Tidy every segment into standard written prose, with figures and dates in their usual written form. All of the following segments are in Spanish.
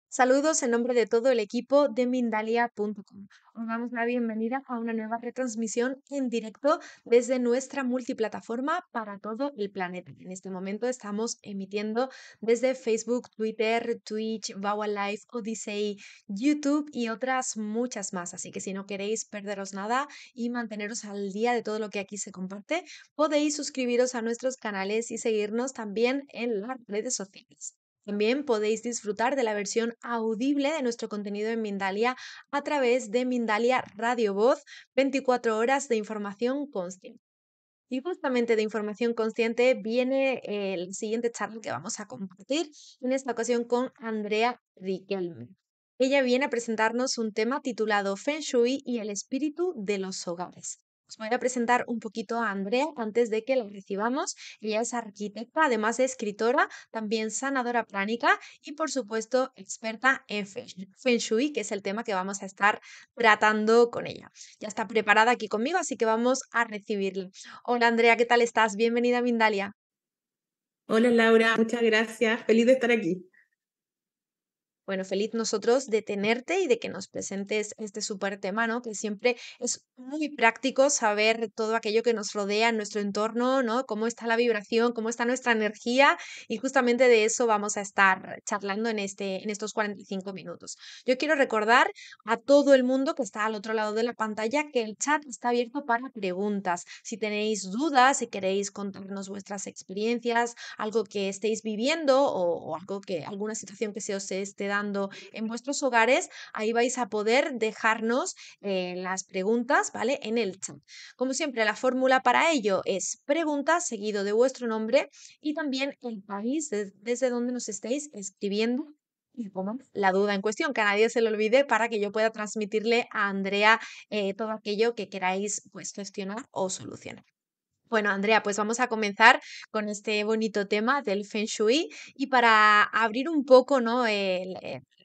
Saludos en nombre de todo el equipo de Mindalia.com. Os damos la bienvenida a una nueva retransmisión en directo desde nuestra multiplataforma para todo el planeta. En este momento estamos emitiendo desde Facebook, Twitter, Twitch, Vawa Live, Odyssey, YouTube y otras muchas más. Así que si no queréis perderos nada y manteneros al día de todo lo que aquí se comparte, podéis suscribiros a nuestros canales y seguirnos también en las redes sociales. También podéis disfrutar de la versión audible de nuestro contenido en Mindalia a través de Mindalia Radio Voz, 24 horas de información consciente. Y justamente de información consciente viene el siguiente charla que vamos a compartir, en esta ocasión con Andrea Riquelme. Ella viene a presentarnos un tema titulado Feng Shui y el espíritu de los hogares. Os voy a presentar un poquito a Andrea antes de que la recibamos. Ella es arquitecta, además de escritora, también sanadora pránica y, por supuesto, experta en Feng Shui, que es el tema que vamos a estar tratando con ella. Ya está preparada aquí conmigo, así que vamos a recibirla. Hola Andrea, ¿qué tal estás? Bienvenida a Mindalia. Hola Laura, muchas gracias. Feliz de estar aquí. Bueno, feliz nosotros de tenerte y de que nos presentes este súper tema, ¿no? Que siempre es muy práctico saber todo aquello que nos rodea en nuestro entorno, ¿no? Cómo está la vibración, cómo está nuestra energía y justamente de eso vamos a estar charlando en estos 45 minutos. Yo quiero recordar a todo el mundo que está al otro lado de la pantalla que el chat está abierto para preguntas. Si tenéis dudas, si queréis contarnos vuestras experiencias, algo que estéis viviendo o algo alguna situación que se os esté dando en vuestros hogares, ahí vais a poder dejarnos las preguntas, ¿vale? En el chat. Como siempre, la fórmula para ello es pregunta seguido de vuestro nombre y también el país desde donde nos estéis escribiendo y pongan la duda en cuestión, que a nadie se le olvide para que yo pueda transmitirle a Andrea todo aquello que queráis pues gestionar o solucionar. Bueno, Andrea, pues vamos a comenzar con este bonito tema del Feng Shui y para abrir un poco, ¿no?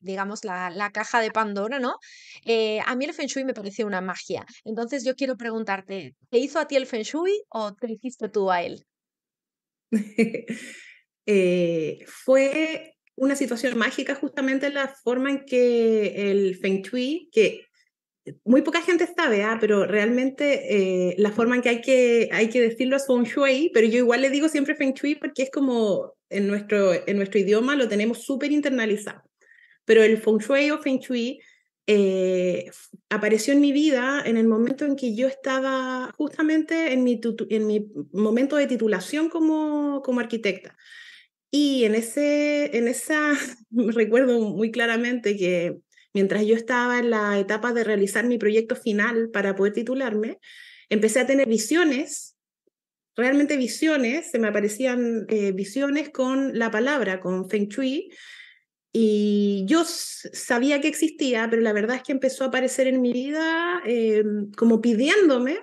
Digamos, la caja de Pandora, ¿no? A mí el Feng Shui me parece una magia. Entonces yo quiero preguntarte, ¿te hizo a ti el Feng Shui o te hiciste tú a él? Fue una situación mágica justamente la forma en que el Feng Shui, que muy poca gente sabe, pero realmente la forma en que hay que decirlo es Feng Shui, pero yo igual le digo siempre Feng Shui porque es como en nuestro idioma lo tenemos súper internalizado. Pero el Feng Shui o Feng Shui apareció en mi vida en el momento en que yo estaba justamente en mi momento de titulación como arquitecta. Y en esa me recuerdo muy claramente que mientras yo estaba en la etapa de realizar mi proyecto final para poder titularme, empecé a tener visiones, realmente visiones, se me aparecían visiones con la palabra, con Feng Shui, y yo sabía que existía, pero la verdad es que empezó a aparecer en mi vida como pidiéndome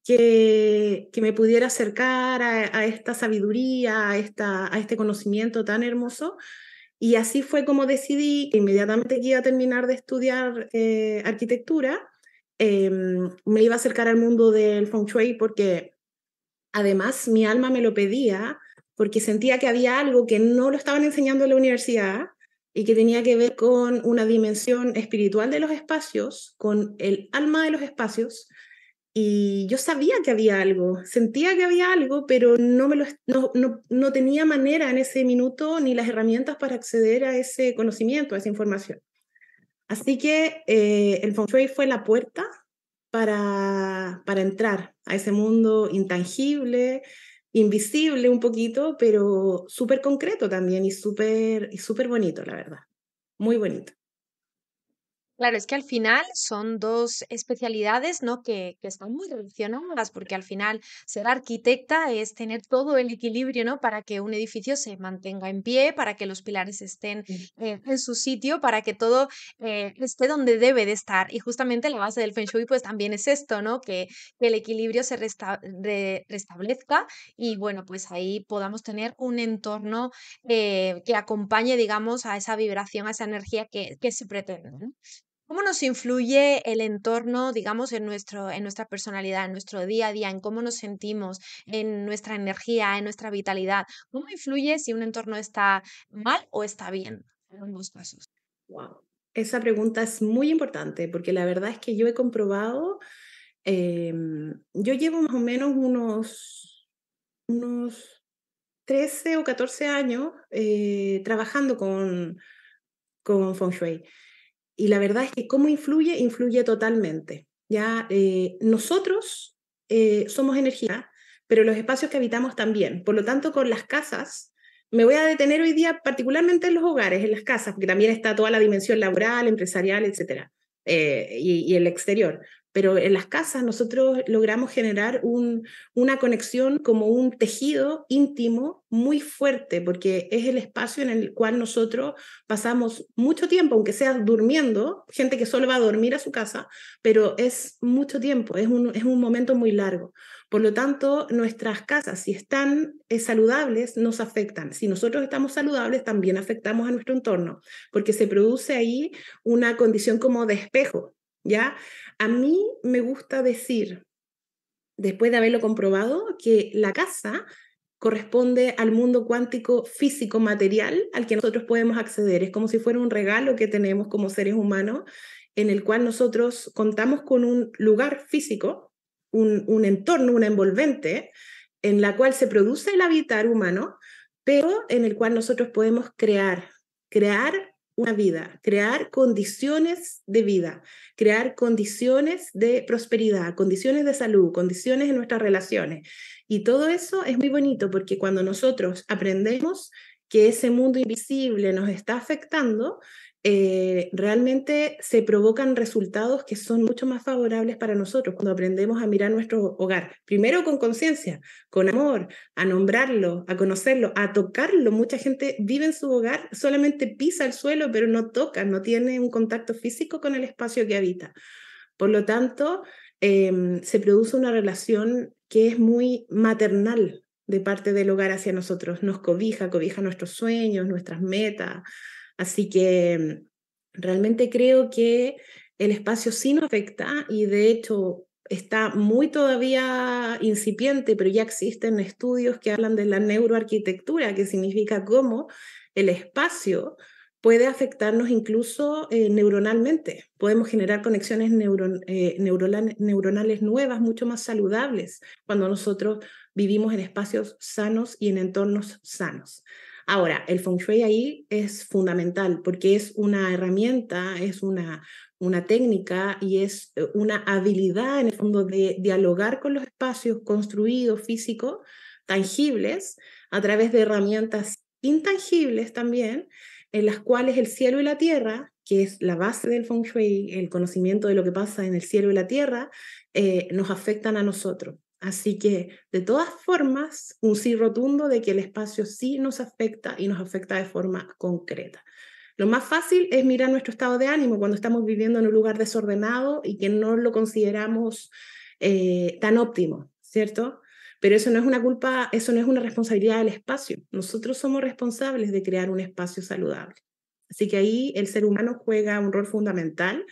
que me pudiera acercar a esta sabiduría, a este conocimiento tan hermoso. Y así fue como decidí inmediatamente que iba a terminar de estudiar arquitectura, me iba a acercar al mundo del feng shui porque además mi alma me lo pedía, porque sentía que había algo que no lo estaban enseñando en la universidad y que tenía que ver con una dimensión espiritual de los espacios, con el alma de los espacios, y yo sabía que había algo, sentía que había algo, pero no tenía manera en ese minuto ni las herramientas para acceder a ese conocimiento, a esa información. Así que el Feng Shui fue la puerta para entrar a ese mundo intangible, invisible un poquito, pero súper concreto también y súper bonito, la verdad. Muy bonito. Claro, es que al final son dos especialidades, ¿no? Que están muy relacionadas, porque al final ser arquitecta es tener todo el equilibrio, ¿no? Para que un edificio se mantenga en pie, para que los pilares estén en su sitio, para que todo esté donde debe de estar. Y justamente la base del Feng Shui, pues también es esto, ¿no? Que el equilibrio se restablezca y bueno, pues ahí podamos tener un entorno que acompañe, digamos, a esa vibración, a esa energía que se pretende, ¿no? ¿Cómo nos influye el entorno, digamos, en nuestra personalidad, en nuestro día a día, en cómo nos sentimos, en nuestra energía, en nuestra vitalidad? ¿Cómo influye si un entorno está mal o está bien? En ambos casos. Wow. Esa pregunta es muy importante porque la verdad es que yo he comprobado, yo llevo más o menos unos 13 o 14 años trabajando con Feng Shui. Y la verdad es que cómo influye, influye totalmente. Ya nosotros somos energía, pero los espacios que habitamos también. Por lo tanto, con las casas, me voy a detener hoy día particularmente en los hogares, en las casas, porque también está toda la dimensión laboral, empresarial, etcétera, y el exterior. Pero en las casas nosotros logramos generar una conexión como un tejido íntimo muy fuerte, porque es el espacio en el cual nosotros pasamos mucho tiempo, aunque sea durmiendo, gente que solo va a dormir a su casa, pero es mucho tiempo, es un momento muy largo. Por lo tanto, nuestras casas, si están saludables, nos afectan. Si nosotros estamos saludables, también afectamos a nuestro entorno, porque se produce ahí una condición como de espejo, ¿ya? A mí me gusta decir, después de haberlo comprobado, que la casa corresponde al mundo cuántico físico material al que nosotros podemos acceder. Es como si fuera un regalo que tenemos como seres humanos, en el cual nosotros contamos con un lugar físico, un entorno, una envolvente, en la cual se produce el habitar humano, pero en el cual nosotros podemos crear una vida, crear condiciones de vida, crear condiciones de prosperidad, condiciones de salud, condiciones en nuestras relaciones. Y todo eso es muy bonito porque cuando nosotros aprendemos que ese mundo invisible nos está afectando, realmente se provocan resultados que son mucho más favorables para nosotros cuando aprendemos a mirar nuestro hogar, primero con conciencia, con amor, a nombrarlo, a conocerlo, a tocarlo. Mucha gente vive en su hogar, solamente pisa el suelo, pero no toca, no tiene un contacto físico con el espacio que habita. Por lo tanto, se produce una relación que es muy maternal de parte del hogar hacia nosotros. Nos cobija, cobija nuestros sueños, nuestras metas. Así que realmente creo que el espacio sí nos afecta y de hecho está muy todavía incipiente, pero ya existen estudios que hablan de la neuroarquitectura, que significa cómo el espacio puede afectarnos incluso neuronalmente. Podemos generar conexiones neuronales nuevas, mucho más saludables, cuando nosotros vivimos en espacios sanos y en entornos sanos. Ahora, el Feng Shui ahí es fundamental porque es una herramienta, es una técnica y es una habilidad en el fondo de dialogar con los espacios construidos, físicos, tangibles, a través de herramientas intangibles también, en las cuales el cielo y la tierra, que es la base del Feng Shui, el conocimiento de lo que pasa en el cielo y la tierra, nos afectan a nosotros. Así que, de todas formas, un sí rotundo de que el espacio sí nos afecta y nos afecta de forma concreta. Lo más fácil es mirar nuestro estado de ánimo cuando estamos viviendo en un lugar desordenado y que no lo consideramos tan óptimo, ¿cierto? Pero eso no es una culpa, eso no es una responsabilidad del espacio. Nosotros somos responsables de crear un espacio saludable. Así que ahí el ser humano juega un rol fundamental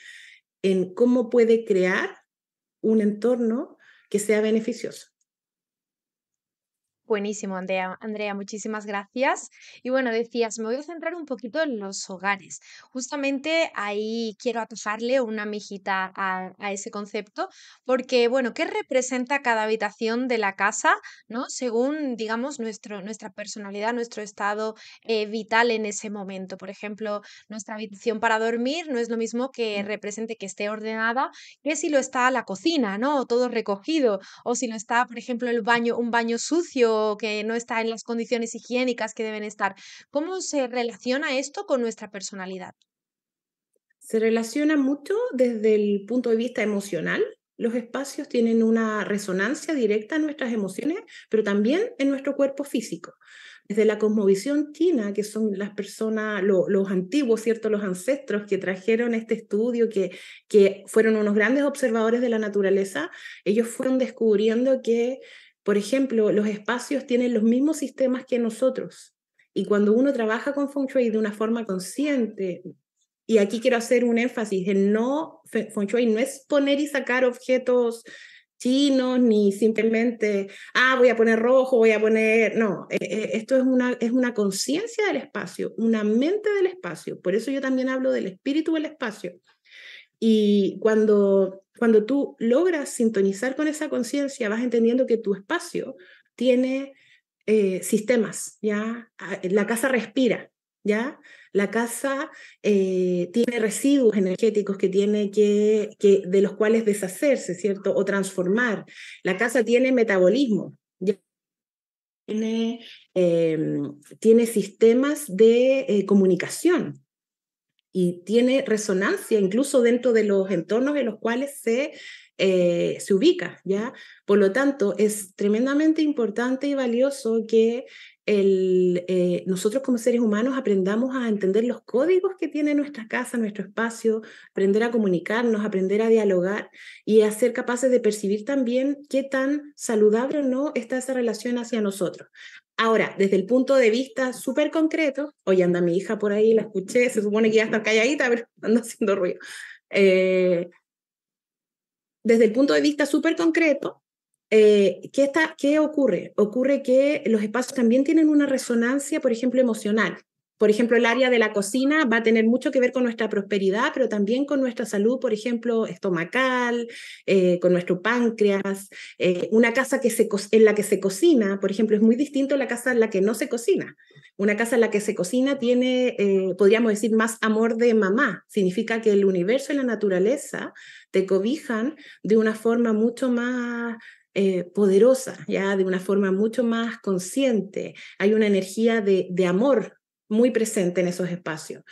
en cómo puede crear un entorno que sea beneficioso. Buenísimo, Andrea. Andrea, muchísimas gracias. Y bueno, decías, me voy a centrar un poquito en los hogares. Justamente ahí quiero atajarle una mijita a ese concepto, porque bueno, ¿qué representa cada habitación de la casa, ¿no? Según, digamos, nuestra personalidad, nuestro estado vital en ese momento. Por ejemplo, nuestra habitación para dormir no es lo mismo que represente que esté ordenada que si lo está la cocina, ¿no? Todo recogido o si no está, por ejemplo, el baño, un baño sucio que no está en las condiciones higiénicas que deben estar. ¿Cómo se relaciona esto con nuestra personalidad? Se relaciona mucho desde el punto de vista emocional. Los espacios tienen una resonancia directa en nuestras emociones, pero también en nuestro cuerpo físico. Desde la cosmovisión china, que son las personas, los antiguos, ¿cierto? Los ancestros que trajeron este estudio, que fueron unos grandes observadores de la naturaleza, ellos fueron descubriendo que, por ejemplo, los espacios tienen los mismos sistemas que nosotros. Y cuando uno trabaja con Feng Shui de una forma consciente, y aquí quiero hacer un énfasis en no, Feng Shui no es poner y sacar objetos chinos, ni simplemente, voy a poner rojo, voy a poner, no, esto es una conciencia del espacio, una mente del espacio. Por eso yo también hablo del espíritu del espacio. Y cuando tú logras sintonizar con esa conciencia, vas entendiendo que tu espacio tiene sistemas, ¿ya? La casa respira, ¿ya? La casa tiene residuos energéticos que tiene de los cuales deshacerse, ¿cierto? O transformar. La casa tiene metabolismo, ¿ya? Tiene, eh, tiene sistemas de comunicación y tiene resonancia incluso dentro de los entornos en los cuales se ubica, ¿ya? Por lo tanto, es tremendamente importante y valioso que nosotros como seres humanos aprendamos a entender los códigos que tiene nuestra casa, nuestro espacio, aprender a comunicarnos, aprender a dialogar y a ser capaces de percibir también qué tan saludable o no está esa relación hacia nosotros. Ahora, desde el punto de vista súper concreto, hoy anda mi hija por ahí, la escuché, se supone que ya está calladita, pero anda haciendo ruido. Eh, Desde el punto de vista súper concreto, ¿qué ocurre? Ocurre que los espacios también tienen una resonancia, por ejemplo, emocional. Por ejemplo, el área de la cocina va a tener mucho que ver con nuestra prosperidad, pero también con nuestra salud, por ejemplo, estomacal, con nuestro páncreas. Una casa en la que se cocina, por ejemplo, es muy distinto a la casa en la que no se cocina. Una casa en la que se cocina tiene, podríamos decir, más amor de mamá. Significa que el universo y la naturaleza te cobijan de una forma mucho más poderosa, ¿ya? De una forma mucho más consciente. Hay una energía de amor muy presente en esos espacios.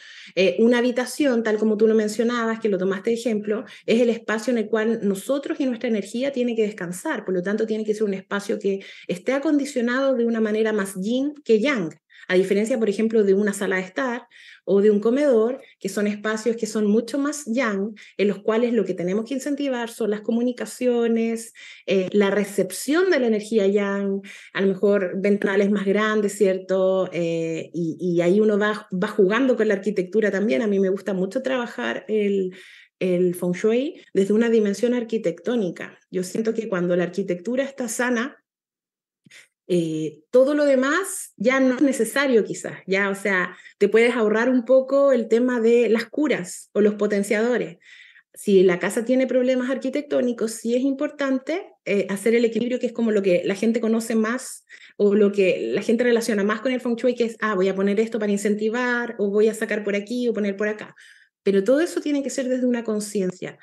Una habitación, tal como tú lo mencionabas, que lo tomaste de ejemplo, es el espacio en el cual nosotros y nuestra energía tiene que descansar, por lo tanto tiene que ser un espacio que esté acondicionado de una manera más yin que yang, a diferencia, por ejemplo, de una sala de estar o de un comedor, que son espacios que son mucho más yang, en los cuales lo que tenemos que incentivar son las comunicaciones, la recepción de la energía yang, a lo mejor ventanales más grandes, ¿cierto? Y ahí uno va jugando con la arquitectura también. A mí me gusta mucho trabajar el feng shui desde una dimensión arquitectónica. Yo siento que cuando la arquitectura está sana, todo lo demás ya no es necesario quizás, ya, o sea, te puedes ahorrar un poco el tema de las curas o los potenciadores. Si la casa tiene problemas arquitectónicos, sí es importante hacer el equilibrio, que es como lo que la gente conoce más o lo que la gente relaciona más con el feng shui, que es, voy a poner esto para incentivar o voy a sacar por aquí o poner por acá. Pero todo eso tiene que ser desde una conciencia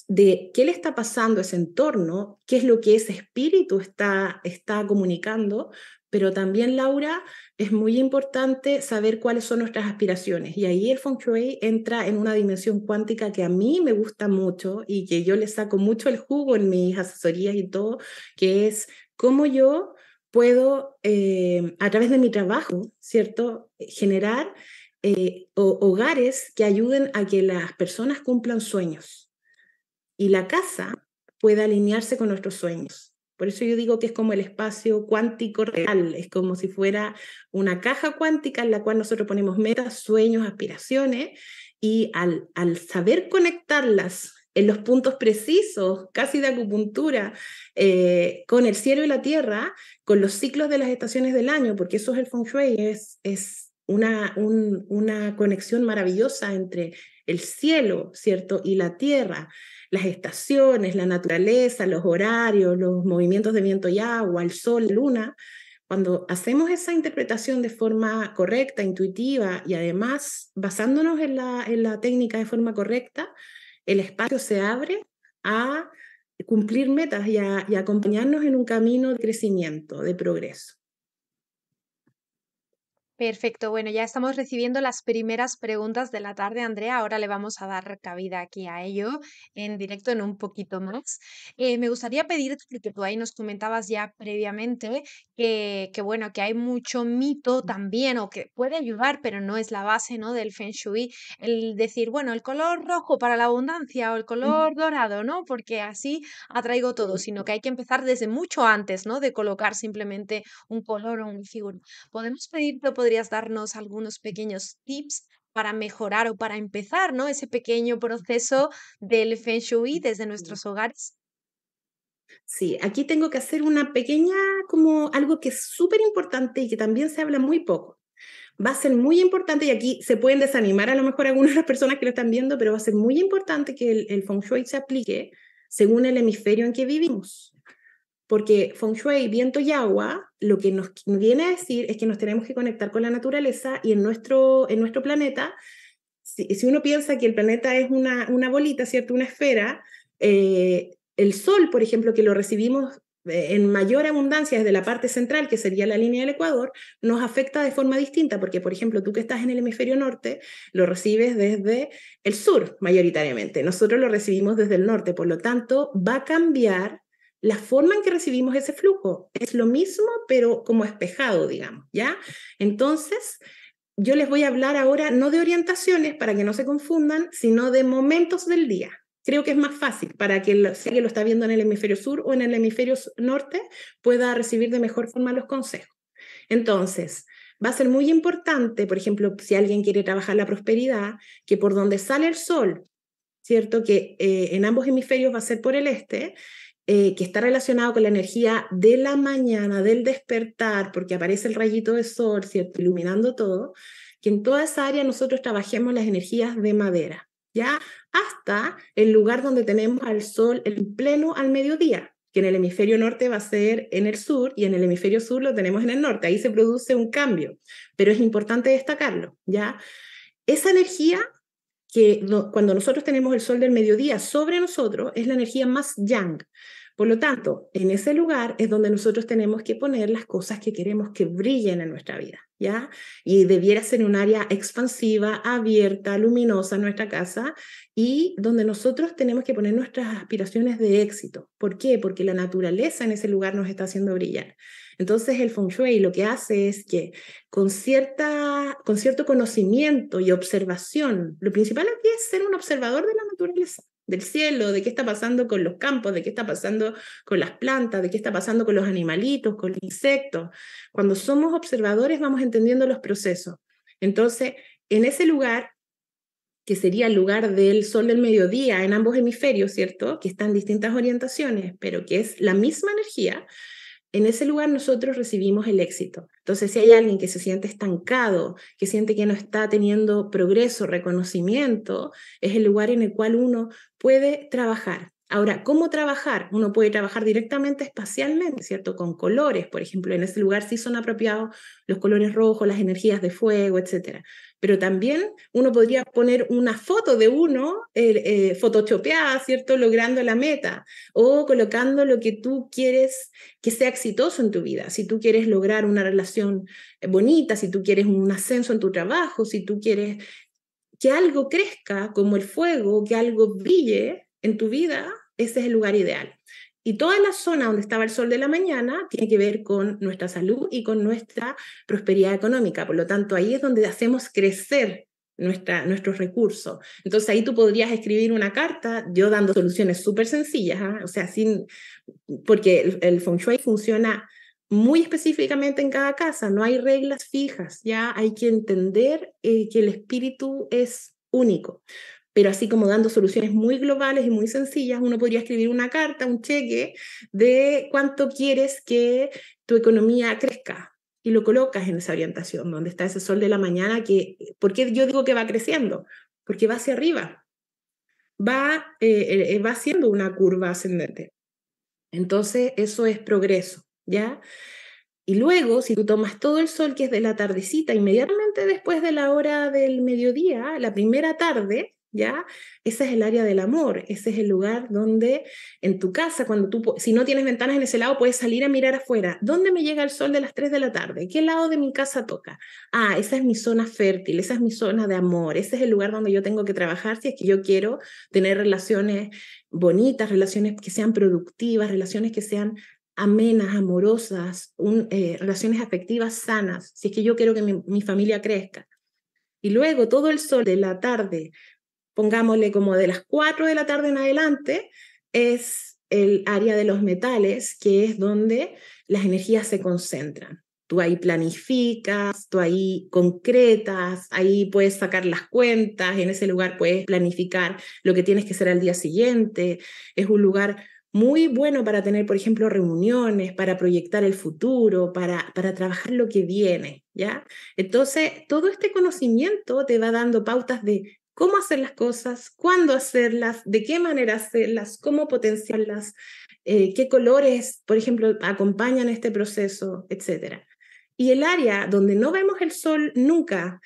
de qué le está pasando a ese entorno, qué es lo que ese espíritu está comunicando, pero también, Laura, es muy importante saber cuáles son nuestras aspiraciones. Y ahí el Feng Shui entra en una dimensión cuántica que a mí me gusta mucho y que yo le saco mucho el jugo en mis asesorías y todo, que es cómo yo puedo, a través de mi trabajo, ¿cierto?, generar hogares que ayuden a que las personas cumplan sueños y la casa pueda alinearse con nuestros sueños. Por eso yo digo que es como el espacio cuántico real, es como si fuera una caja cuántica en la cual nosotros ponemos metas, sueños, aspiraciones, y al saber conectarlas en los puntos precisos, casi de acupuntura, con el cielo y la tierra, con los ciclos de las estaciones del año, porque eso es el feng shui, es una conexión maravillosa entre el cielo, ¿cierto? Y la tierra, las estaciones, la naturaleza, los horarios, los movimientos de viento y agua, el sol, la luna. Cuando hacemos esa interpretación de forma correcta, intuitiva y además basándonos en la técnica de forma correcta, el espacio se abre a cumplir metas y a acompañarnos en un camino de crecimiento, de progreso. Perfecto, bueno, ya estamos recibiendo las primeras preguntas de la tarde, Andrea. Ahora le vamos a dar cabida aquí a ello en directo en un poquito más. Me gustaría pedirte, porque tú ahí nos comentabas ya previamente bueno, que hay mucho mito también, o que puede ayudar, pero no es la base, ¿no? Del Feng Shui, el decir, bueno, el color rojo para la abundancia o el color dorado, ¿no? Porque así atraigo todo, sino que hay que empezar desde mucho antes, ¿no? De colocar simplemente un color o una figura. ¿Podemos pedirte o podrías darnos algunos pequeños tips para mejorar o para empezar, ¿no? Ese pequeño proceso del Feng Shui desde nuestros hogares? Sí, aquí tengo que hacer una pequeña, como algo que es súper importante y que también se habla muy poco. Va a ser muy importante, y aquí se pueden desanimar a lo mejor algunas de las personas que lo están viendo, pero va a ser muy importante que el Feng Shui se aplique según el hemisferio en que vivimos. Porque Feng Shui, viento y agua, lo que nos viene a decir es que nos tenemos que conectar con la naturaleza, y en nuestro planeta, si uno piensa que el planeta es una bolita, ¿cierto? Una esfera, el sol, por ejemplo, que lo recibimos en mayor abundancia desde la parte central, que sería la línea del Ecuador, nos afecta de forma distinta, porque, por ejemplo, tú que estás en el hemisferio norte, lo recibes desde el sur mayoritariamente. Nosotros lo recibimos desde el norte, por lo tanto, va a cambiar la forma en que recibimos ese flujo. Es lo mismo, pero como espejado, digamos, ¿ya? Entonces, yo les voy a hablar ahora no de orientaciones para que no se confundan, sino de momentos del día. Creo que es más fácil para que si alguien lo está viendo en el hemisferio sur o en el hemisferio norte, pueda recibir de mejor forma los consejos. Entonces, va a ser muy importante, por ejemplo, si alguien quiere trabajar la prosperidad, que por donde sale el sol, ¿cierto? Que en ambos hemisferios va a ser por el este, que está relacionado con la energía de la mañana, del despertar, porque aparece el rayito de sol, ¿cierto? Iluminando todo, que en toda esa área nosotros trabajemos las energías de madera, ¿ya? Hasta el lugar donde tenemos al sol en pleno al mediodía, que en el hemisferio norte va a ser en el sur y en el hemisferio sur lo tenemos en el norte. Ahí se produce un cambio, pero es importante destacarlo, ¿ya? Esa energía que cuando nosotros tenemos el sol del mediodía sobre nosotros es la energía más yang. Por lo tanto, en ese lugar es donde nosotros tenemos que poner las cosas que queremos que brillen en nuestra vida, ¿ya? Y debiera ser un área expansiva, abierta, luminosa en nuestra casa, y donde nosotros tenemos que poner nuestras aspiraciones de éxito. ¿Por qué? Porque la naturaleza en ese lugar nos está haciendo brillar. Entonces el Feng Shui lo que hace es que con cierto conocimiento y observación, lo principal aquí es ser un observador de la naturaleza, del cielo, de qué está pasando con los campos, de qué está pasando con las plantas, de qué está pasando con los animalitos, con los insectos. Cuando somos observadores vamos entendiendo los procesos. Entonces, en ese lugar, que sería el lugar del sol del mediodía en ambos hemisferios, ¿cierto? Que están en distintas orientaciones, pero que es la misma energía, en ese lugar nosotros recibimos el éxito. Entonces, si hay alguien que se siente estancado, que siente que no está teniendo progreso, reconocimiento, es el lugar en el cual uno puede trabajar. Ahora, ¿cómo trabajar? Uno puede trabajar directamente espacialmente, ¿cierto? Con colores, por ejemplo, en ese lugar sí son apropiados los colores rojos, las energías de fuego, etcétera. Pero también uno podría poner una foto de uno, photoshopeada, ¿cierto? Logrando la meta, o colocando lo que tú quieres que sea exitoso en tu vida. Si tú quieres lograr una relación bonita, si tú quieres un ascenso en tu trabajo, si tú quieres que algo crezca como el fuego, que algo brille en tu vida, ese es el lugar ideal. Y toda la zona donde estaba el sol de la mañana tiene que ver con nuestra salud y con nuestra prosperidad económica. Por lo tanto, ahí es donde hacemos crecer nuestros recursos. Entonces ahí tú podrías escribir una carta, yo dando soluciones súper sencillas, ¿eh? O sea, porque el Feng Shui funciona muy específicamente en cada casa, no hay reglas fijas, ya hay que entender que el espíritu es único. Pero así como dando soluciones muy globales y muy sencillas, uno podría escribir una carta, un cheque de cuánto quieres que tu economía crezca y lo colocas en esa orientación, donde está ese sol de la mañana, ¿por qué yo digo que va creciendo? Porque va hacia arriba, va haciendo una curva ascendente. Entonces, eso es progreso, ¿ya? Y luego, si tú tomas todo el sol que es de la tardecita, inmediatamente después de la hora del mediodía, la primera tarde, ¿ya? Ese es el área del amor, ese es el lugar donde en tu casa, si no tienes ventanas en ese lado, puedes salir a mirar afuera. ¿Dónde me llega el sol de las 3 de la tarde? ¿Qué lado de mi casa toca? Ah, esa es mi zona fértil, esa es mi zona de amor, ese es el lugar donde yo tengo que trabajar si es que yo quiero tener relaciones bonitas, relaciones que sean productivas, relaciones que sean amenas, amorosas, relaciones afectivas sanas, si es que yo quiero que mi familia crezca. Y luego todo el sol de la tarde, pongámosle como de las 4 de la tarde en adelante, es el área de los metales, que es donde las energías se concentran. Tú ahí planificas, tú ahí concretas, ahí puedes sacar las cuentas, en ese lugar puedes planificar lo que tienes que hacer al día siguiente. Es un lugar muy bueno para tener, por ejemplo, reuniones, para proyectar el futuro, para trabajar lo que viene, ¿ya? Entonces, todo este conocimiento te va dando pautas de cómo hacer las cosas, cuándo hacerlas, de qué manera hacerlas, cómo potenciarlas, qué colores, por ejemplo, acompañan este proceso, etcétera. Y el área donde no vemos el sol nunca,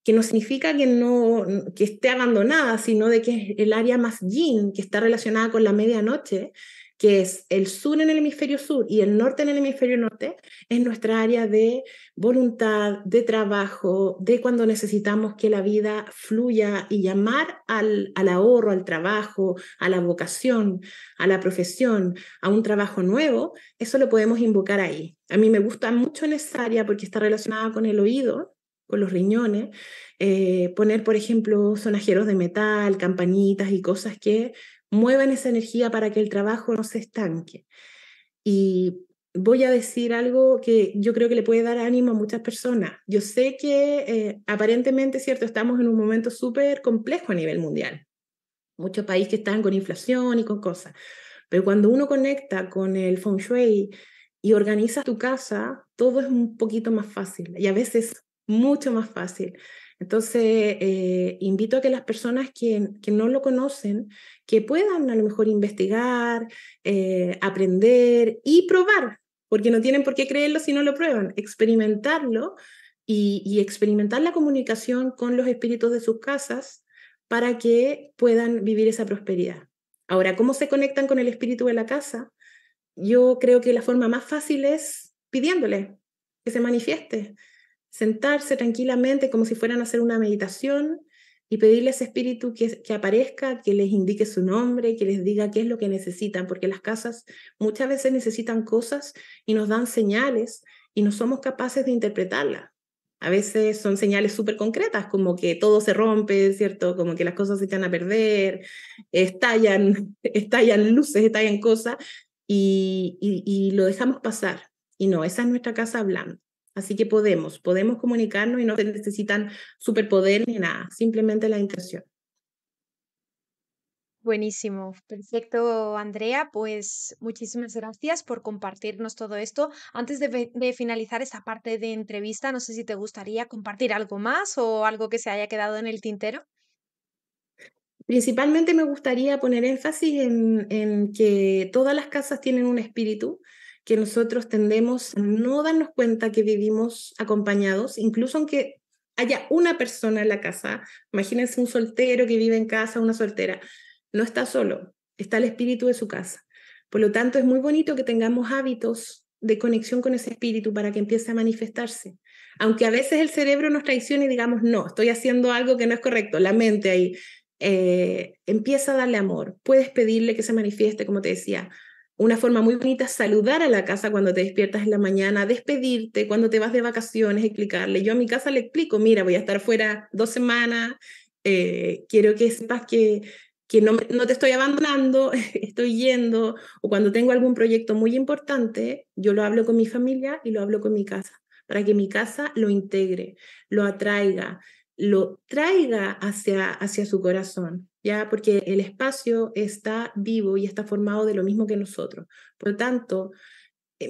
que no significa que, no, que esté abandonada, sino de que es el área más yin, que está relacionada con la medianoche, que es el sur en el hemisferio sur y el norte en el hemisferio norte, es nuestra área de voluntad, de trabajo, de cuando necesitamos que la vida fluya y llamar al ahorro, al trabajo, a la vocación, a la profesión, a un trabajo nuevo, eso lo podemos invocar ahí. A mí me gusta mucho en esa área porque está relacionada con el oído, con los riñones, poner, por ejemplo, sonajeros de metal, campanitas y cosas que muevan esa energía para que el trabajo no se estanque. Y voy a decir algo que yo creo que le puede dar ánimo a muchas personas. Yo sé que aparentemente, cierto, estamos en un momento súper complejo a nivel mundial. Muchos países que están con inflación y con cosas. Pero cuando uno conecta con el feng shui y organiza tu casa, todo es un poquito más fácil y a veces mucho más fácil. Entonces, invito a que las personas que no lo conocen, que puedan a lo mejor investigar, aprender y probar, porque no tienen por qué creerlo si no lo prueban, experimentarlo y experimentar la comunicación con los espíritus de sus casas para que puedan vivir esa prosperidad. Ahora, ¿cómo se conectan con el espíritu de la casa? Yo creo que la forma más fácil es pidiéndole que se manifieste, sentarse tranquilamente como si fueran a hacer una meditación y pedirle a ese espíritu que aparezca, que les indique su nombre, que les diga qué es lo que necesitan, porque las casas muchas veces necesitan cosas y nos dan señales y no somos capaces de interpretarlas. A veces son señales súper concretas, como que todo se rompe, ¿cierto? Como que las cosas se echan a perder, estallan, estallan luces, estallan cosas, y lo dejamos pasar. Y no, esa es nuestra casa hablando. Así que podemos comunicarnos y no se necesitan superpoder ni nada, simplemente la intención. Buenísimo, perfecto, Andrea. Pues muchísimas gracias por compartirnos todo esto. Antes de finalizar esta parte de entrevista, no sé si te gustaría compartir algo más o algo que se haya quedado en el tintero. Principalmente me gustaría poner énfasis en que todas las casas tienen un espíritu, que nosotros tendemos a no darnos cuenta que vivimos acompañados, incluso aunque haya una persona en la casa. Imagínense un soltero que vive en casa, una soltera. No está solo, está el espíritu de su casa. Por lo tanto, es muy bonito que tengamos hábitos de conexión con ese espíritu para que empiece a manifestarse. Aunque a veces el cerebro nos traicione y digamos, no, estoy haciendo algo que no es correcto, la mente ahí empieza a darle amor. Puedes pedirle que se manifieste, como te decía. Una forma muy bonita es saludar a la casa cuando te despiertas en la mañana, despedirte cuando te vas de vacaciones, explicarle. Yo a mi casa le explico, mira, voy a estar fuera 2 semanas, quiero que sepas que no te estoy abandonando, estoy yendo, o cuando tengo algún proyecto muy importante, yo lo hablo con mi familia y lo hablo con mi casa, para que mi casa lo integre, lo atraiga, lo traiga hacia su corazón, ¿ya? Porque el espacio está vivo y está formado de lo mismo que nosotros. Por lo tanto,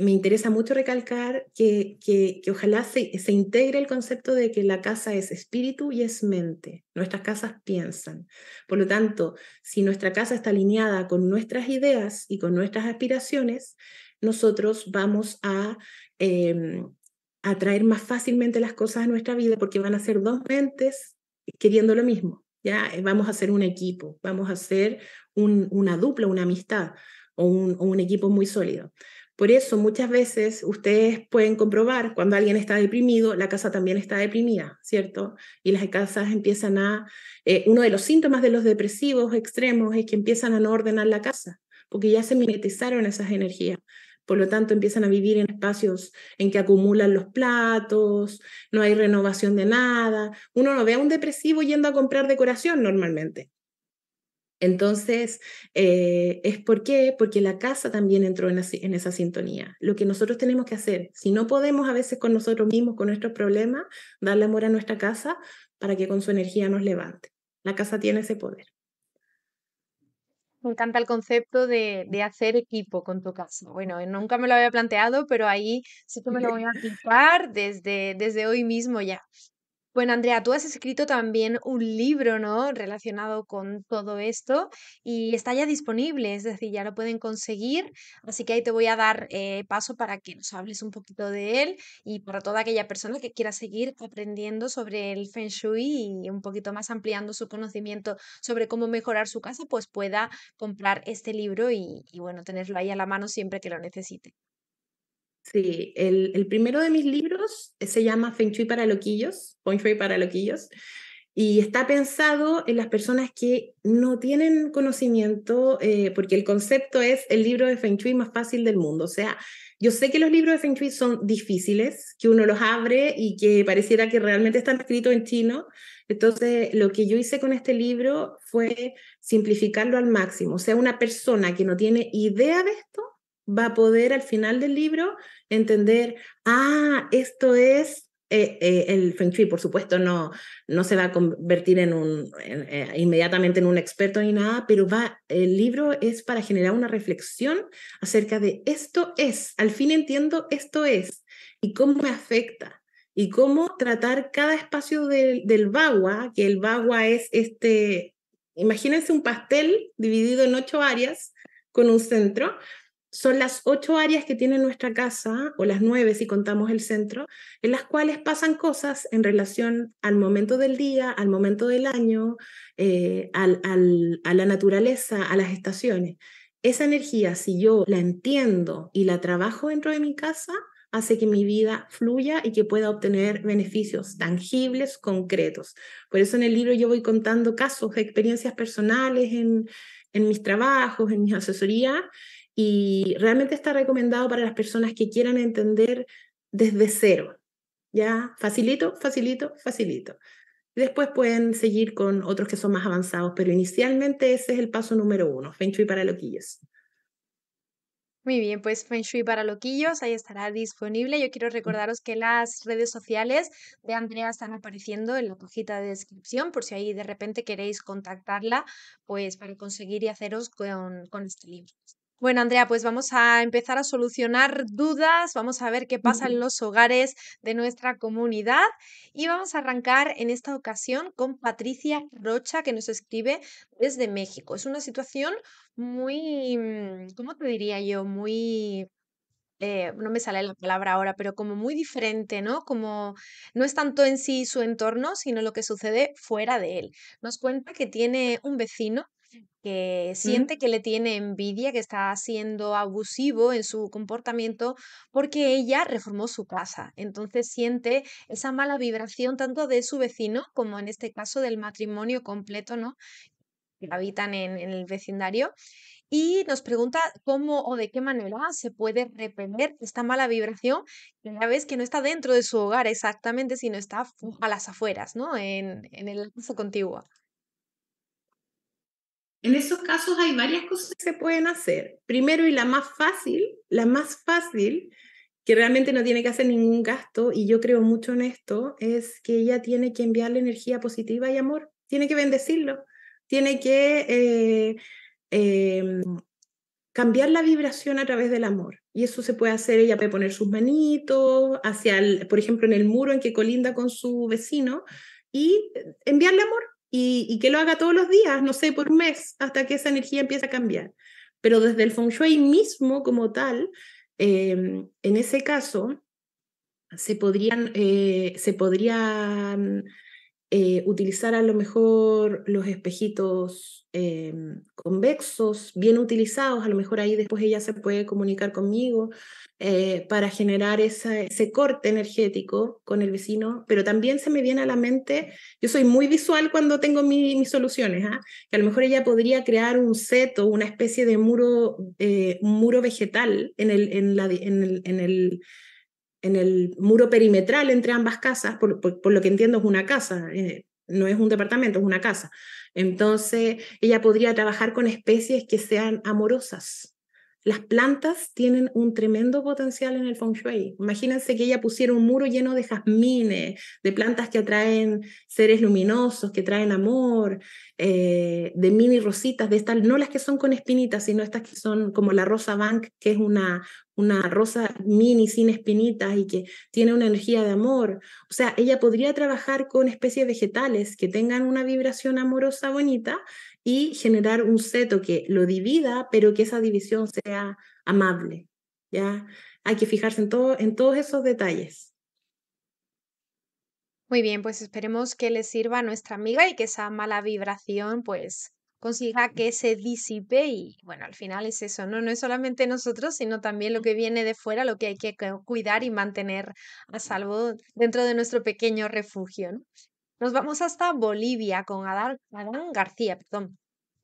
me interesa mucho recalcar que ojalá se integre el concepto de que la casa es espíritu y es mente. Nuestras casas piensan. Por lo tanto, si nuestra casa está alineada con nuestras ideas y con nuestras aspiraciones, nosotros vamos a atraer más fácilmente las cosas a nuestra vida porque van a ser dos mentes queriendo lo mismo. ¿Ya? Vamos a ser un equipo, vamos a ser una dupla, una amistad o un equipo muy sólido. Por eso muchas veces ustedes pueden comprobar cuando alguien está deprimido, la casa también está deprimida, ¿cierto? Y las casas empiezan uno de los síntomas de los depresivos extremos es que empiezan a no ordenar la casa, porque ya se mimetizaron esas energías. Por lo tanto, empiezan a vivir en espacios en que acumulan los platos, no hay renovación de nada. Uno no ve a un depresivo yendo a comprar decoración normalmente. Entonces, ¿es por qué? Porque la casa también entró en esa sintonía. Lo que nosotros tenemos que hacer, si no podemos a veces con nosotros mismos, con nuestros problemas, darle amor a nuestra casa para que con su energía nos levante. La casa tiene ese poder. Me encanta el concepto de hacer equipo con tu casa. Bueno, nunca me lo había planteado, pero ahí sí que me lo voy a aplicar desde hoy mismo ya. Bueno, Andrea, tú has escrito también un libro, ¿no? Relacionado con todo esto y está ya disponible, es decir, ya lo pueden conseguir. Así que ahí te voy a dar paso para que nos hables un poquito de él y para toda aquella persona que quiera seguir aprendiendo sobre el Feng Shui y un poquito más ampliando su conocimiento sobre cómo mejorar su casa, pues pueda comprar este libro y bueno, tenerlo ahí a la mano siempre que lo necesite. Sí, el primero de mis libros se llama Feng Shui para loquillos, Feng Shui para loquillos, y está pensado en las personas que no tienen conocimiento, porque el concepto es el libro de Feng Shui más fácil del mundo. O sea, yo sé que los libros de Feng Shui son difíciles, que uno los abre y que pareciera que realmente están escritos en chino. Entonces, lo que yo hice con este libro fue simplificarlo al máximo. O sea, una persona que no tiene idea de esto va a poder al final del libro entender, esto es el Feng Shui. Por supuesto, no se va a convertir inmediatamente en un experto ni nada, pero el libro es para generar una reflexión acerca de esto es, al fin entiendo esto es, y cómo me afecta, y cómo tratar cada espacio del bagua, que el bagua es imagínense un pastel dividido en 8 áreas con un centro. Son las 8 áreas que tiene nuestra casa, o las 9 si contamos el centro, en las cuales pasan cosas en relación al momento del día, al momento del año, a la naturaleza, a las estaciones. Esa energía, si yo la entiendo y la trabajo dentro de mi casa, hace que mi vida fluya y que pueda obtener beneficios tangibles, concretos. Por eso en el libro yo voy contando casos, experiencias personales en mis trabajos, en mis asesorías, y realmente está recomendado para las personas que quieran entender desde cero, ¿ya? Facilito, facilito, facilito. Después pueden seguir con otros que son más avanzados, pero inicialmente ese es el paso número 1, Feng Shui para loquillos. Muy bien, pues Feng Shui para loquillos, ahí estará disponible. Yo quiero recordaros que las redes sociales de Andrea están apareciendo en la cajita de descripción, por si ahí de repente queréis contactarla, pues para conseguir y haceros con este libro. Bueno, Andrea, pues vamos a empezar a solucionar dudas, vamos a ver qué pasa en los hogares de nuestra comunidad y vamos a arrancar en esta ocasión con Patricia Rocha, que nos escribe desde México. Es una situación muy, ¿cómo te diría yo? Muy, no me sale la palabra ahora, pero como muy diferente, ¿no? Como no es tanto en sí su entorno, sino lo que sucede fuera de él. Nos cuenta que tiene un vecino que ¿Mm? siente que le tiene envidia, que está siendo abusivo en su comportamiento porque ella reformó su casa. Entonces siente esa mala vibración tanto de su vecino como en este caso del matrimonio completo, ¿no? Que habitan en el vecindario y nos pregunta cómo o de qué manera se puede repeler esta mala vibración, que ya ves que no está dentro de su hogar exactamente, sino está a las afueras, ¿no? En el piso contiguo. En esos casos hay varias cosas que se pueden hacer. Primero, y la más fácil, que realmente no tiene que hacer ningún gasto, y yo creo mucho en esto, es que ella tiene que enviarle energía positiva y amor, tiene que bendecirlo, tiene que eh, cambiar la vibración a través del amor. Y eso se puede hacer, ella puede poner sus manitos por ejemplo, en el muro en que colinda con su vecino y enviarle amor y que lo haga todos los días, no sé, por un mes, hasta que esa energía empiece a cambiar. Pero desde el Feng Shui mismo como tal, en ese caso, se podrían utilizar a lo mejor los espejitos convexos, bien utilizados, a lo mejor ahí después ella se puede comunicar conmigo para generar ese corte energético con el vecino, pero también se me viene a la mente, yo soy muy visual cuando tengo mis soluciones, que a lo mejor ella podría crear un seto, una especie de un muro vegetal en el muro perimetral entre ambas casas, por lo que entiendo es una casa, no es un departamento, es una casa. Entonces, ella podría trabajar con especies que sean amorosas, Las plantas tienen un tremendo potencial en el Feng Shui. Imagínense que ella pusiera un muro lleno de jazmines, de plantas que atraen seres luminosos, que traen amor, de mini rositas, de estas, no las que son con espinitas, sino estas que son como la rosa Bank, que es una rosa mini sin espinitas y que tiene una energía de amor. O sea, ella podría trabajar con especies vegetales que tengan una vibración amorosa bonita y generar un seto que lo divida, pero que esa división sea amable, ¿ya? Hay que fijarse en todos esos detalles. Muy bien, pues esperemos que le sirva a nuestra amiga y que esa mala vibración pues consiga que se disipe y bueno, al final es eso, ¿no? No es solamente nosotros, sino también lo que viene de fuera, lo que hay que cuidar y mantener a salvo dentro de nuestro pequeño refugio, ¿no? Nos vamos hasta Bolivia con Adán García, perdón.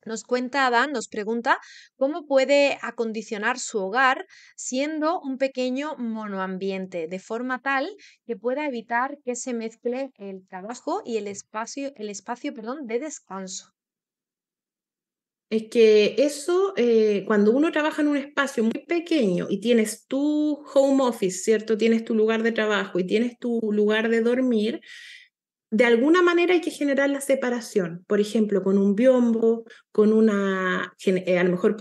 Nos cuenta Adán, nos pregunta cómo puede acondicionar su hogar siendo un pequeño monoambiente, de forma tal que pueda evitar que se mezcle el trabajo y el espacio, perdón, de descanso. Es que eso, cuando uno trabaja en un espacio muy pequeño y tienes tu home office, ¿cierto? Tienes tu lugar de trabajo y tienes tu lugar de dormir, de alguna manera hay que generar la separación, por ejemplo, con un biombo, con a lo mejor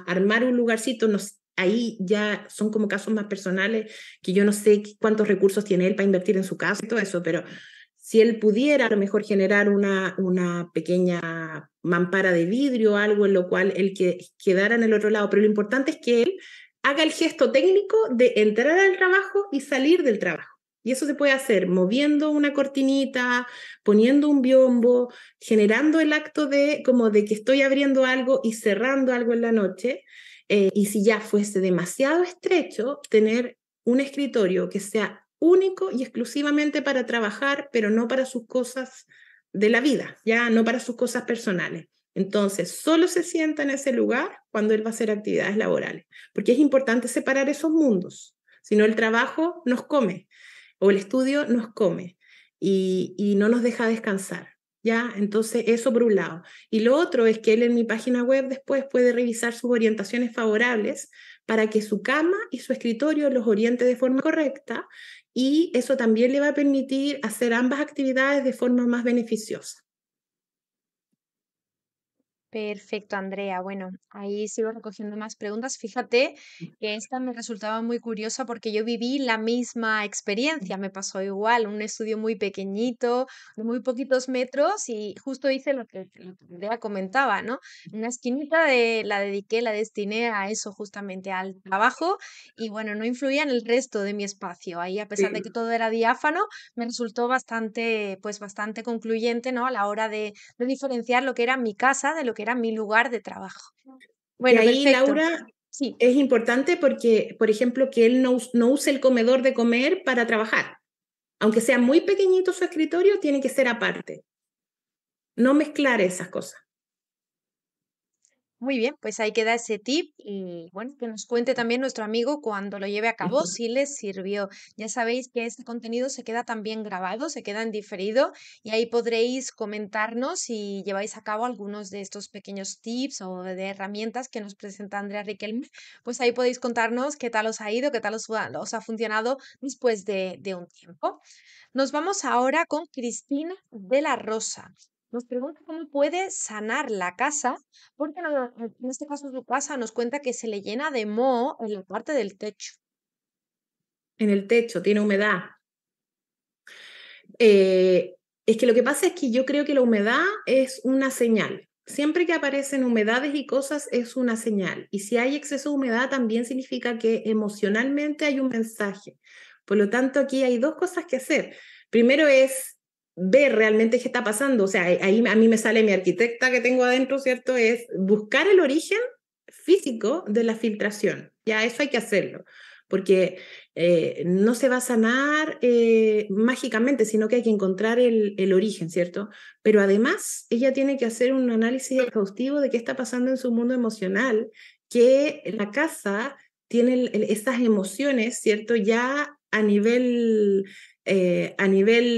armar un lugarcito, ahí ya son como casos más personales, que yo no sé cuántos recursos tiene él para invertir en su casa y todo eso, pero si él pudiera a lo mejor generar una pequeña mampara de vidrio, algo en lo cual él quedara en el otro lado, pero lo importante es que él haga el gesto técnico de entrar al trabajo y salir del trabajo. Y eso se puede hacer moviendo una cortinita, poniendo un biombo, generando el acto de como de que estoy abriendo algo y cerrando algo en la noche. Y si ya fuese demasiado estrecho, tener un escritorio que sea único y exclusivamente para trabajar, pero no para sus cosas de la vida, ya no para sus cosas personales. Entonces, solo se sienta en ese lugar cuando él va a hacer actividades laborales, porque es importante separar esos mundos, si no el trabajo nos come o el estudio nos come y no nos deja descansar. ¿Ya? Entonces, eso por un lado. Y lo otro es que él en mi página web después puede revisar sus orientaciones favorables para que su cama y su escritorio los oriente de forma correcta y eso también le va a permitir hacer ambas actividades de forma más beneficiosa. Perfecto, Andrea. Bueno, ahí sigo recogiendo más preguntas. Fíjate que esta me resultaba muy curiosa porque yo viví la misma experiencia. Me pasó igual, un estudio muy pequeñito, de muy poquitos metros y justo hice lo que Andrea comentaba, ¿no? Una esquinita la dediqué, la destiné a eso, justamente al trabajo y bueno, no influía en el resto de mi espacio. Ahí, a pesar de que Sí. todo era diáfano, me resultó bastante, pues bastante concluyente, ¿no? A la hora de diferenciar lo que era mi casa de lo que era mi lugar de trabajo. Que Bueno, ahí, perfecto. Laura, Sí, es importante porque, por ejemplo, que él no use el comedor de comer para trabajar. Aunque sea muy pequeñito su escritorio, tiene que ser aparte. No mezclar esas cosas. muy bien, pues ahí queda ese tip y bueno, que nos cuente también nuestro amigo cuando lo lleve a cabo si les sirvió. Ya sabéis que este contenido se queda también grabado, se queda en diferido y ahí podréis comentarnos si lleváis a cabo algunos de estos pequeños tips o de herramientas que nos presenta Andrea Riquelme. Pues ahí podéis contarnos qué tal os ha ido, qué tal os ha funcionado después de un tiempo. Nos vamos ahora con Cristina de la Rosa. Nos pregunta cómo puede sanar la casa, porque en este caso su casa nos cuenta que se le llena de moho en la parte del techo. En el techo, tiene humedad. Eh, es que lo que pasa es que yo creo que la humedad es una señal. Siempre que aparecen humedades y cosas es una señal. Y si hay exceso de humedad también significa que emocionalmente hay un mensaje. Por lo tanto, aquí hay dos cosas que hacer. Primero es ver realmente qué está pasando. O sea, ahí a mí me sale mi arquitecta que tengo adentro, ¿cierto? Es buscar el origen físico de la filtración. Ya eso hay que hacerlo. Porque no se va a sanar mágicamente, sino que hay que encontrar el origen, ¿cierto? Pero además, ella tiene que hacer un análisis exhaustivo de qué está pasando en su mundo emocional, que la casa tiene esas emociones, ¿cierto? Ya a nivel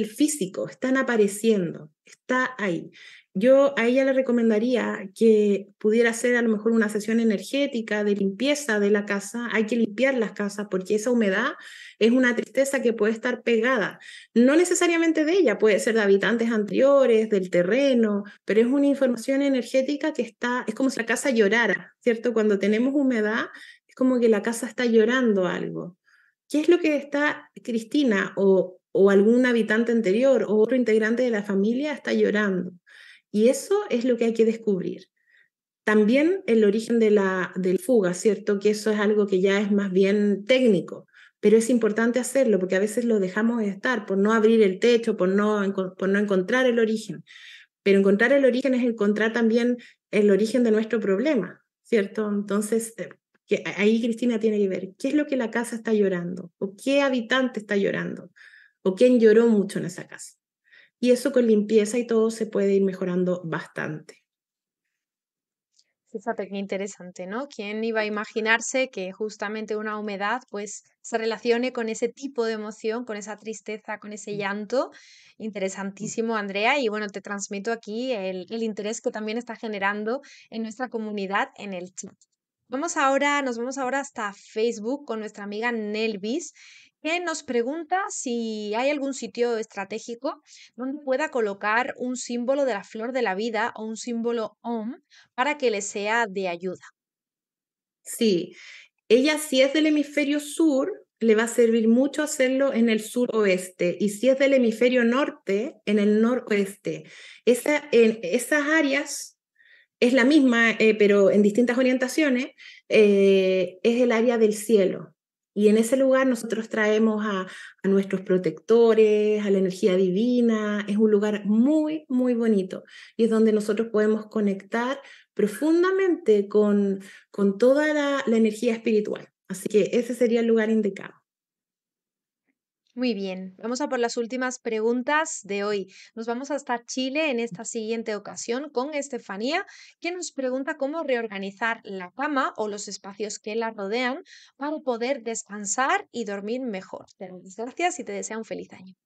físico, están apareciendo, está ahí. yo a ella le recomendaría que pudiera hacer a lo mejor una sesión energética de limpieza de la casa. Hay que limpiar las casas porque esa humedad es una tristeza que puede estar pegada, no necesariamente de ella, puede ser de habitantes anteriores, del terreno, pero es una información energética que está, es como si la casa llorara, ¿cierto? Cuando tenemos humedad, es como que la casa está llorando algo. ¿Qué es lo que está Cristina o algún habitante anterior o otro integrante de la familia está llorando? Y eso es lo que hay que descubrir. También el origen del fuga, ¿cierto? Que eso es algo que ya es más bien técnico, pero es importante hacerlo porque a veces lo dejamos de estar por no abrir el techo, por no encontrar el origen. Pero encontrar el origen es encontrar también el origen de nuestro problema, ¿cierto? Entonces, ahí Cristina tiene que ver qué es lo que la casa está llorando, o qué habitante está llorando, o quién lloró mucho en esa casa. Y eso con limpieza y todo se puede ir mejorando bastante. Fíjate qué interesante, ¿no? ¿Quién iba a imaginarse que justamente una humedad pues se relacione con ese tipo de emoción, con esa tristeza, con ese llanto? Interesantísimo, Andrea. Y bueno, te transmito aquí el interés que también está generando en nuestra comunidad en el chat. Nos vamos ahora hasta Facebook con nuestra amiga Nelvis, que nos pregunta si hay algún sitio estratégico donde pueda colocar un símbolo de la flor de la vida o un símbolo OM para que le sea de ayuda. Sí, ella si es del hemisferio sur, le va a servir mucho hacerlo en el suroeste y si es del hemisferio norte, en el noroeste. En esas áreas es la misma, pero en distintas orientaciones, es el área del cielo. Y en ese lugar nosotros traemos a nuestros protectores, a la energía divina. Es un lugar muy, muy bonito. Y es donde nosotros podemos conectar profundamente con toda la energía espiritual. Así que ese sería el lugar indicado. Muy bien, vamos a por las últimas preguntas de hoy. Nos vamos hasta Chile en esta siguiente ocasión con Estefanía, que nos pregunta cómo reorganizar la cama o los espacios que la rodean para poder descansar y dormir mejor. Te doy las gracias y te deseo un feliz año.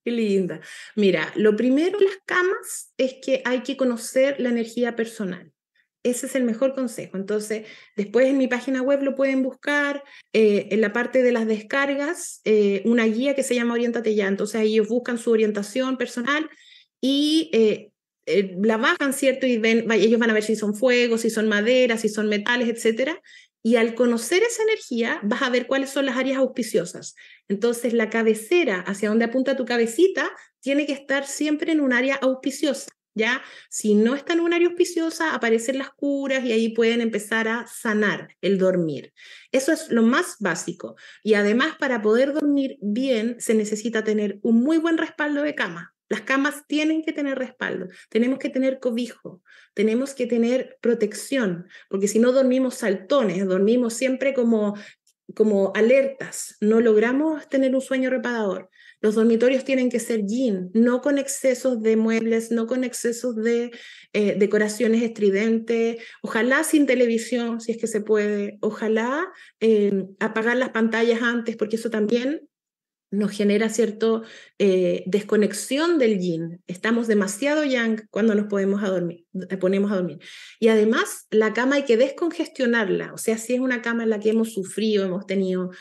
Qué linda. Mira, lo primero en las camas es que hay que conocer la energía personal. Ese es el mejor consejo. Entonces, después en mi página web lo pueden buscar, en la parte de las descargas, una guía que se llama Oriéntate Ya. Entonces, ahí ellos buscan su orientación personal y la bajan, ¿cierto? Y ellos van a ver si son fuegos, si son maderas, si son metales, etcétera. Y al conocer esa energía, vas a ver cuáles son las áreas auspiciosas. Entonces, la cabecera, hacia donde apunta tu cabecita, tiene que estar siempre en un área auspiciosa, ¿ya? Si no está en un área auspiciosa, aparecen las curas y ahí pueden empezar a sanar el dormir. Eso es lo más básico. Y además, para poder dormir bien, se necesita tener un muy buen respaldo de cama. Las camas tienen que tener respaldo, tenemos que tener cobijo, tenemos que tener protección, porque si no dormimos saltones, dormimos siempre como alertas, no logramos tener un sueño reparador. Los dormitorios tienen que ser yin, no con excesos de muebles, no con excesos de decoraciones estridentes, ojalá sin televisión, si es que se puede, ojalá apagar las pantallas antes, porque eso también nos genera cierta desconexión del yin. Estamos demasiado yang cuando ponemos a dormir. Y además, la cama hay que descongestionarla. O sea, si es una cama en la que hemos sufrido, hemos tenido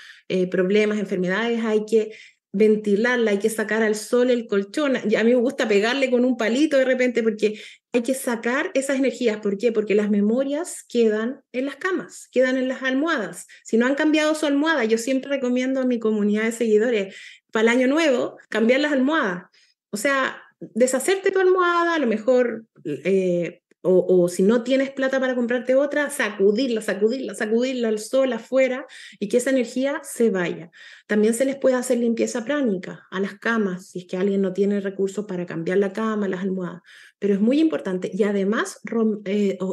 problemas, enfermedades, hay que ventilarla, hay que sacar al sol el colchón. Y a mí me gusta pegarle con un palito de repente porque hay que sacar esas energías. ¿Por qué? Porque las memorias quedan en las camas, quedan en las almohadas. Si no han cambiado su almohada, yo siempre recomiendo a mi comunidad de seguidores para el año nuevo cambiar las almohadas. O sea, deshacerte tu almohada, a lo mejor, o si no tienes plata para comprarte otra, sacudirla, sacudirla, sacudirla al sol afuera y que esa energía se vaya. También se les puede hacer limpieza pránica a las camas, si es que alguien no tiene recursos para cambiar la cama, las almohadas. Pero es muy importante. Y además,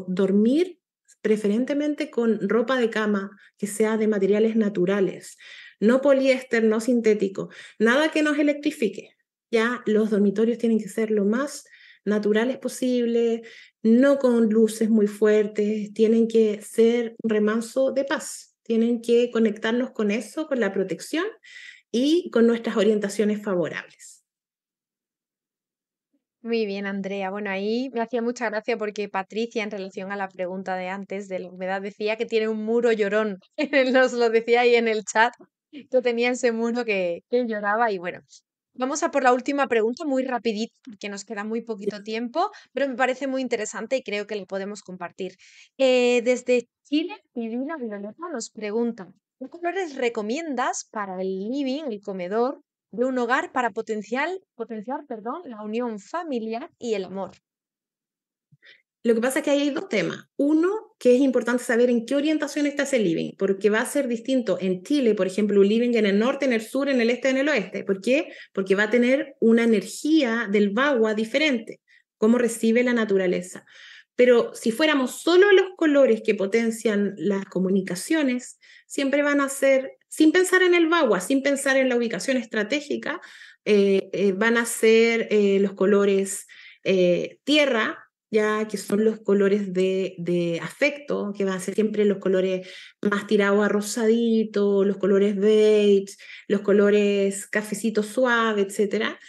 dormir preferentemente con ropa de cama que sea de materiales naturales, no poliéster, no sintético, nada que nos electrifique. Ya los dormitorios tienen que ser lo más naturales posible, no con luces muy fuertes, tienen que ser un remanso de paz, tienen que conectarnos con eso, con la protección y con nuestras orientaciones favorables. Muy bien, Andrea. Bueno, ahí me hacía mucha gracia porque Patricia, en relación a la pregunta de antes de la humedad, decía que tiene un muro llorón. Nos lo decía ahí en el chat, que tenía ese muro que lloraba. Y bueno, vamos a por la última pregunta, muy rapidito, porque nos queda muy poquito tiempo, pero me parece muy interesante y creo que lo podemos compartir. Desde Chile, Divina Violeta nos pregunta, ¿qué colores recomiendas para el living, el comedor, de un hogar para potenciar, perdón, la unión familiar y el amor? Lo que pasa es que ahí hay dos temas. Uno, que es importante saber en qué orientación está ese living, porque va a ser distinto en Chile, por ejemplo, un living en el norte, en el sur, en el este, en el oeste. ¿Por qué? Porque va a tener una energía del bagua diferente, cómo recibe la naturaleza. Pero si fuéramos solo los colores que potencian las comunicaciones, siempre van a ser, sin pensar en el bagua, sin pensar en la ubicación estratégica, van a ser los colores tierra, ya que son los colores de afecto, que van a ser siempre los colores más tirados a rosadito, los colores beige, los colores cafecitos suaves, etcétera,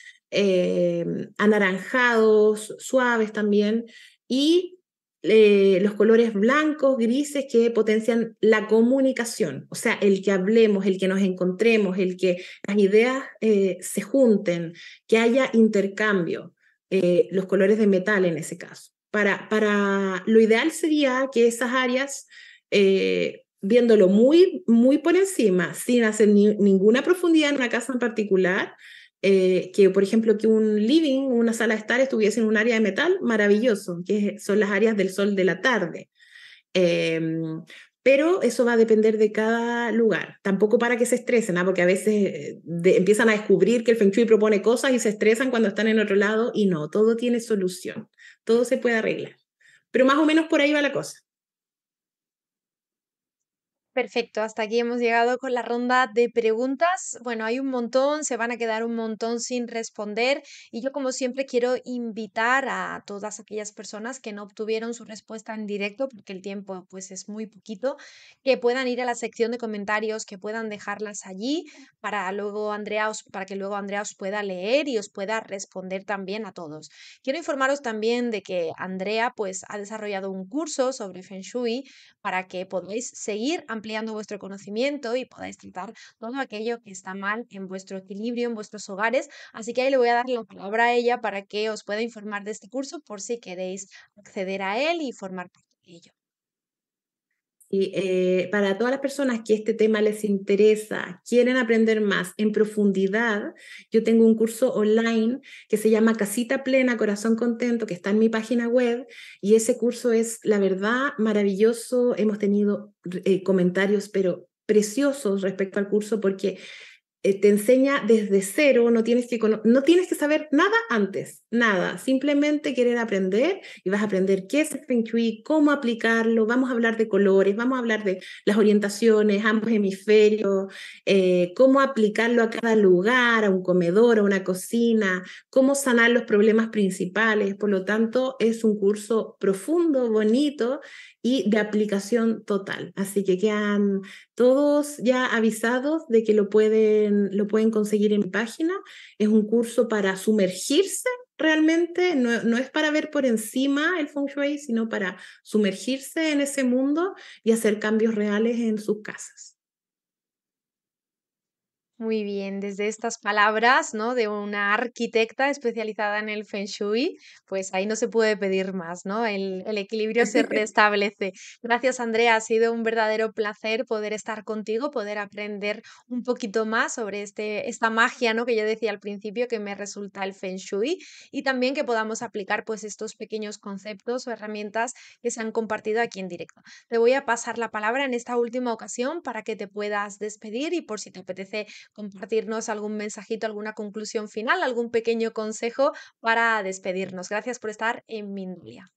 anaranjados, suaves también, y los colores blancos, grises que potencian la comunicación, o sea, el que hablemos, el que nos encontremos, el que las ideas se junten, que haya intercambio, los colores de metal en ese caso. Lo ideal sería que esas áreas, viéndolo muy, muy por encima, sin hacer ninguna profundidad en una casa en particular, que por ejemplo que un living, una sala de estar estuviese en un área de metal, maravilloso, que son las áreas del sol de la tarde. Eh, pero eso va a depender de cada lugar. Tampoco para que se estresen, ¿ah? Porque a veces empiezan a descubrir que el Feng Shui propone cosas y se estresan cuando están en otro lado y no, todo tiene solución, todo se puede arreglar. Pero más o menos por ahí va la cosa. Perfecto, hasta aquí hemos llegado con la ronda de preguntas. Bueno, hay un montón, se van a quedar un montón sin responder y yo como siempre quiero invitar a todas aquellas personas que no obtuvieron su respuesta en directo, porque el tiempo pues es muy poquito, que puedan ir a la sección de comentarios, que puedan dejarlas allí para que luego Andrea os pueda leer y os pueda responder también a todos. Quiero informaros también de que Andrea pues ha desarrollado un curso sobre Feng Shui para que podáis seguir ampliando vuestro conocimiento y podáis tratar todo aquello que está mal en vuestro equilibrio, en vuestros hogares. Así que ahí le voy a dar la palabra a ella para que os pueda informar de este curso por si queréis acceder a él y formar parte de ello. Y para todas las personas que este tema les interesa, quieren aprender más en profundidad, yo tengo un curso online que se llama Casita Plena, Corazón Contento, que está en mi página web, y ese curso es, la verdad, maravilloso. Hemos tenido comentarios, pero preciosos respecto al curso, porque te enseña desde cero, no tienes que saber nada antes, nada, simplemente querer aprender y vas a aprender qué es el Feng Shui, cómo aplicarlo, vamos a hablar de colores, vamos a hablar de las orientaciones, ambos hemisferios, cómo aplicarlo a cada lugar, a un comedor, a una cocina, cómo sanar los problemas principales. Por lo tanto, es un curso profundo, bonito y de aplicación total. Así que quedan todos ya avisados de que lo pueden conseguir en mi página. Es un curso para sumergirse realmente, no es para ver por encima el Feng Shui, sino para sumergirse en ese mundo y hacer cambios reales en sus casas. Muy bien, desde estas palabras, ¿no? De una arquitecta especializada en el Feng Shui, pues ahí no se puede pedir más, ¿no? El equilibrio se restablece. Gracias, Andrea. Ha sido un verdadero placer poder estar contigo, poder aprender un poquito más sobre esta magia, ¿no? Que yo decía al principio que me resulta el Feng Shui y también que podamos aplicar pues estos pequeños conceptos o herramientas que se han compartido aquí en directo. Te voy a pasar la palabra en esta última ocasión para que te puedas despedir y por si te apetece compartirnos algún mensajito, alguna conclusión final, algún pequeño consejo para despedirnos. Gracias por estar en Mindalia.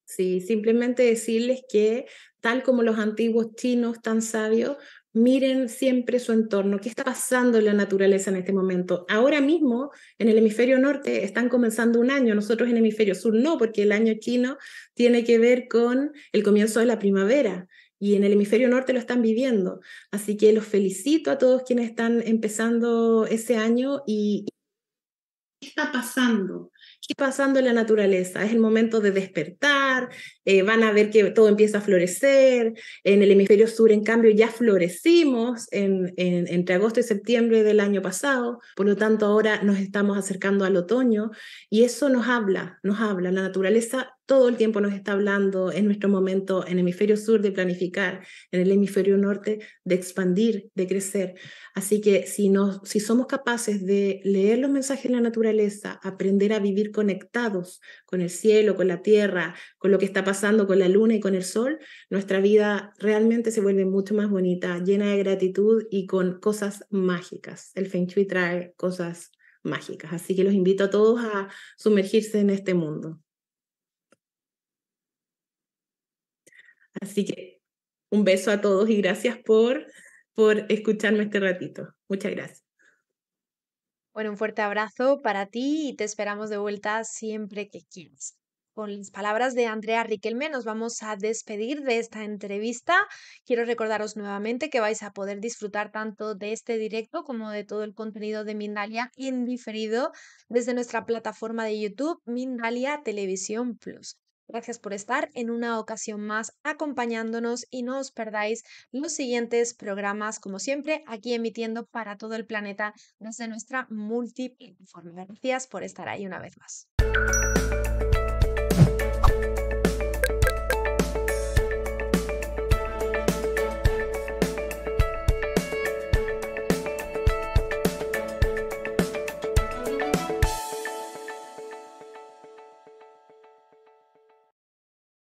Sí, simplemente decirles que, tal como los antiguos chinos tan sabios, miren siempre su entorno, qué está pasando en la naturaleza en este momento. Ahora mismo, en el hemisferio norte, están comenzando un año, nosotros en el hemisferio sur no, porque el año chino tiene que ver con el comienzo de la primavera. Y en el hemisferio norte lo están viviendo. Así que los felicito a todos quienes están empezando ese año y ¿qué está pasando? pasando en la naturaleza. Es el momento de despertar, van a ver que todo empieza a florecer. En el hemisferio sur, en cambio, ya florecimos entre agosto y septiembre del año pasado, por lo tanto ahora nos estamos acercando al otoño y eso nos habla. La naturaleza todo el tiempo nos está hablando en nuestro momento en el hemisferio sur de planificar, en el hemisferio norte de expandir, de crecer. Así que si somos capaces de leer los mensajes de la naturaleza, aprender a vivir conectados con el cielo, con la tierra, con lo que está pasando con la luna y con el sol, nuestra vida realmente se vuelve mucho más bonita, llena de gratitud y con cosas mágicas. El Feng Shui trae cosas mágicas, así que los invito a todos a sumergirse en este mundo. Así que un beso a todos y gracias por escucharme este ratito. Muchas gracias. Bueno, un fuerte abrazo para ti y te esperamos de vuelta siempre que quieras. Con las palabras de Andrea Riquelme nos vamos a despedir de esta entrevista. Quiero recordaros nuevamente que vais a poder disfrutar tanto de este directo como de todo el contenido de Mindalia en diferido desde nuestra plataforma de YouTube, Mindalia Televisión Plus. Gracias por estar en una ocasión más acompañándonos y no os perdáis los siguientes programas, como siempre, aquí emitiendo para todo el planeta desde nuestra multiplataforma. Gracias por estar ahí una vez más.